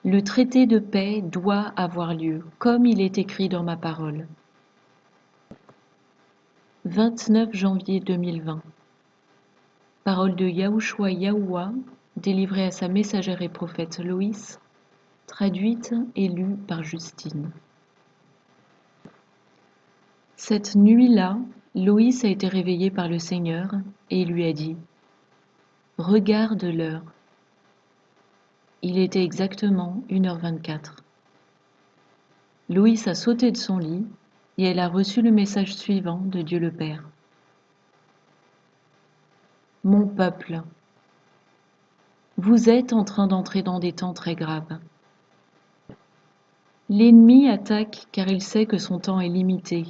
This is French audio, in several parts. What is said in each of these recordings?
Le traité de paix doit avoir lieu, comme il est écrit dans ma parole. 29 janvier 2020. Parole de Yahushua Yahuwah, délivrée à sa messagère et prophète Loïs, traduite et lue par Justine. Cette nuit-là, Loïs a été réveillée par le Seigneur et lui a dit « Regarde l'heure. » Il était exactement 1h24. Loïs a sauté de son lit et elle a reçu le message suivant de Dieu le Père. Mon peuple, vous êtes en train d'entrer dans des temps très graves. L'ennemi attaque car il sait que son temps est limité.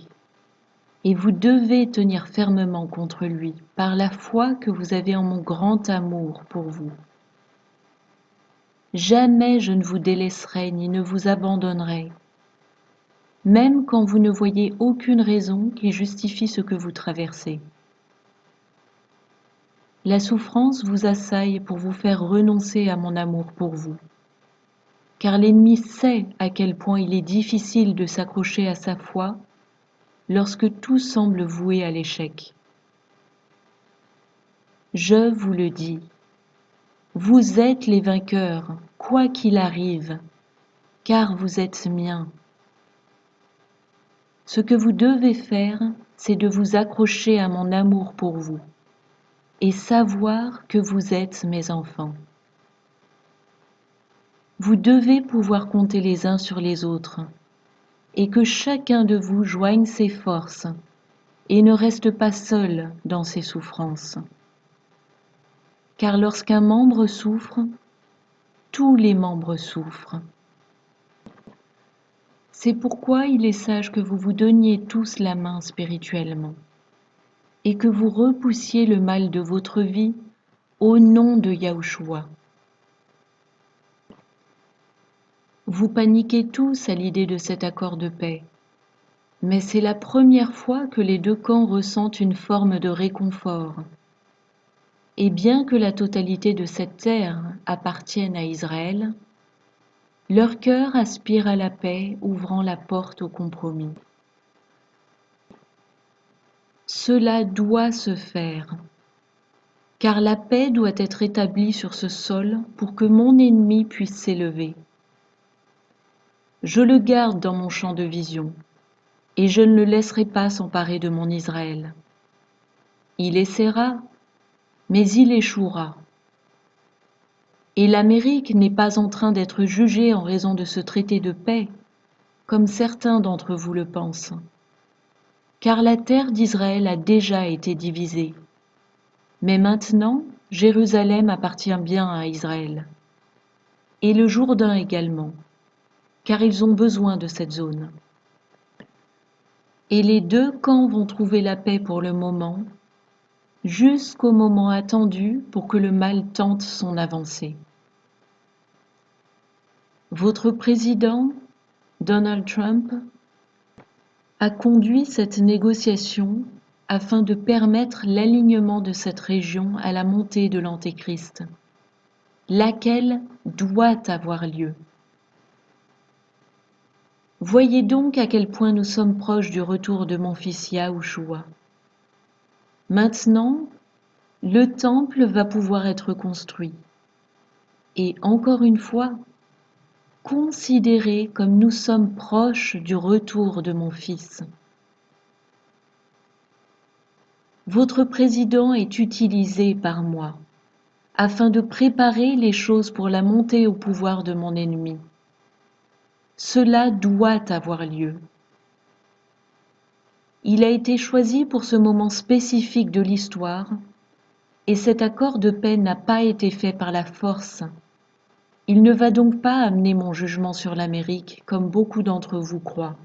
Et vous devez tenir fermement contre lui par la foi que vous avez en mon grand amour pour vous. Jamais je ne vous délaisserai ni ne vous abandonnerai, même quand vous ne voyez aucune raison qui justifie ce que vous traversez. La souffrance vous assaille pour vous faire renoncer à mon amour pour vous, car l'ennemi sait à quel point il est difficile de s'accrocher à sa foi lorsque tout semble voué à l'échec. Je vous le dis, vous êtes les vainqueurs, quoi qu'il arrive, car vous êtes miens. Ce que vous devez faire, c'est de vous accrocher à mon amour pour vous et savoir que vous êtes mes enfants. Vous devez pouvoir compter les uns sur les autres et que chacun de vous joigne ses forces et ne reste pas seul dans ses souffrances. Car lorsqu'un membre souffre, tous les membres souffrent. C'est pourquoi il est sage que vous vous donniez tous la main spirituellement et que vous repoussiez le mal de votre vie au nom de Yahushua. Vous paniquez tous à l'idée de cet accord de paix, mais c'est la première fois que les deux camps ressentent une forme de réconfort. Et bien que la totalité de cette terre appartienne à Israël, leur cœur aspire à la paix, ouvrant la porte au compromis. Cela doit se faire, car la paix doit être établie sur ce sol pour que mon ennemi puisse s'élever. Je le garde dans mon champ de vision, et je ne le laisserai pas s'emparer de mon Israël. Il essaiera, mais il échouera. Et l'Amérique n'est pas en train d'être jugée en raison de ce traité de paix, comme certains d'entre vous le pensent. Car la terre d'Israël a déjà été divisée. Mais maintenant, Jérusalem appartient bien à Israël. Et le Jourdain également, car ils ont besoin de cette zone. Et les deux camps vont trouver la paix pour le moment, jusqu'au moment attendu pour que le mal tente son avancée. Votre président, Donald Trump, a conduit cette négociation afin de permettre l'alignement de cette région à la montée de l'Antéchrist, laquelle doit avoir lieu. Voyez donc à quel point nous sommes proches du retour de mon fils Yahushua. Maintenant, le temple va pouvoir être construit. Et encore une fois, considérez comme nous sommes proches du retour de mon fils. Votre président est utilisé par moi afin de préparer les choses pour la montée au pouvoir de mon ennemi. Cela doit avoir lieu. Il a été choisi pour ce moment spécifique de l'histoire et cet accord de paix n'a pas été fait par la force. Il ne va donc pas amener mon jugement sur l'Amérique comme beaucoup d'entre vous croient.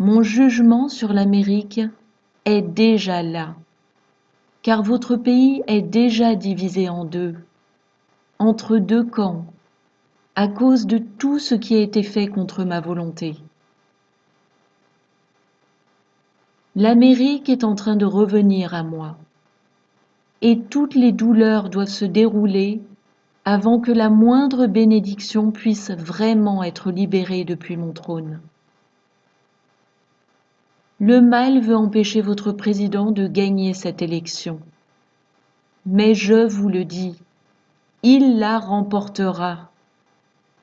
Mon jugement sur l'Amérique est déjà là, car votre pays est déjà divisé en deux, entre deux camps, à cause de tout ce qui a été fait contre ma volonté. L'Amérique est en train de revenir à moi, et toutes les douleurs doivent se dérouler avant que la moindre bénédiction puisse vraiment être libérée depuis mon trône. Le mal veut empêcher votre président de gagner cette élection. Mais je vous le dis, il la remportera,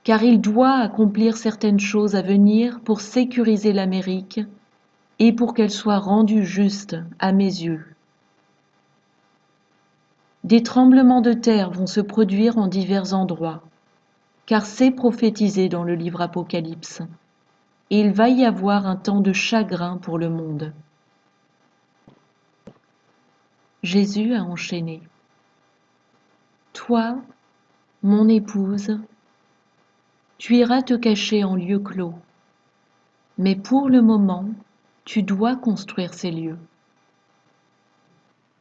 car il doit accomplir certaines choses à venir pour sécuriser l'Amérique et pour qu'elle soit rendue juste à mes yeux. Des tremblements de terre vont se produire en divers endroits, car c'est prophétisé dans le livre Apocalypse, et il va y avoir un temps de chagrin pour le monde. Jésus a enchaîné. Toi, mon épouse, tu iras te cacher en lieu clos, mais pour le moment, tu dois construire ces lieux.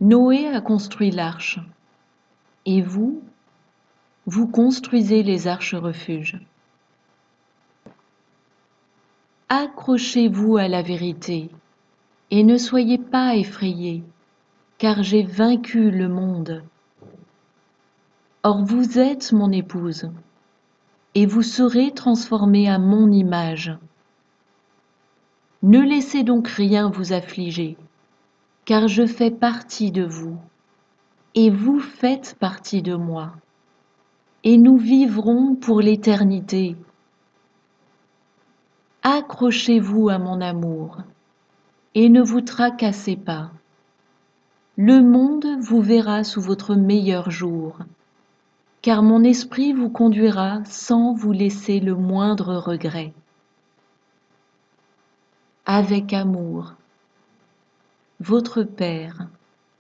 Noé a construit l'arche, et vous, vous construisez les arches refuges. Accrochez-vous à la vérité, et ne soyez pas effrayés, car j'ai vaincu le monde. Or vous êtes mon épouse, et vous serez transformés à mon image. Ne laissez donc rien vous affliger, car je fais partie de vous, et vous faites partie de moi, et nous vivrons pour l'éternité. Accrochez-vous à mon amour, et ne vous tracassez pas. Le monde vous verra sous votre meilleur jour, car mon esprit vous conduira sans vous laisser le moindre regret. Avec amour, votre Père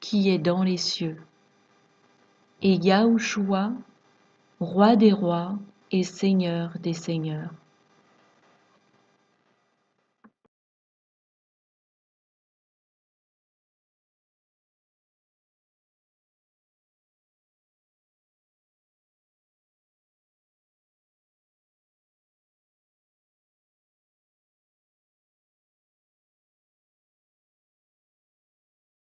qui est dans les cieux, et Yahushua, Roi des rois et Seigneur des seigneurs.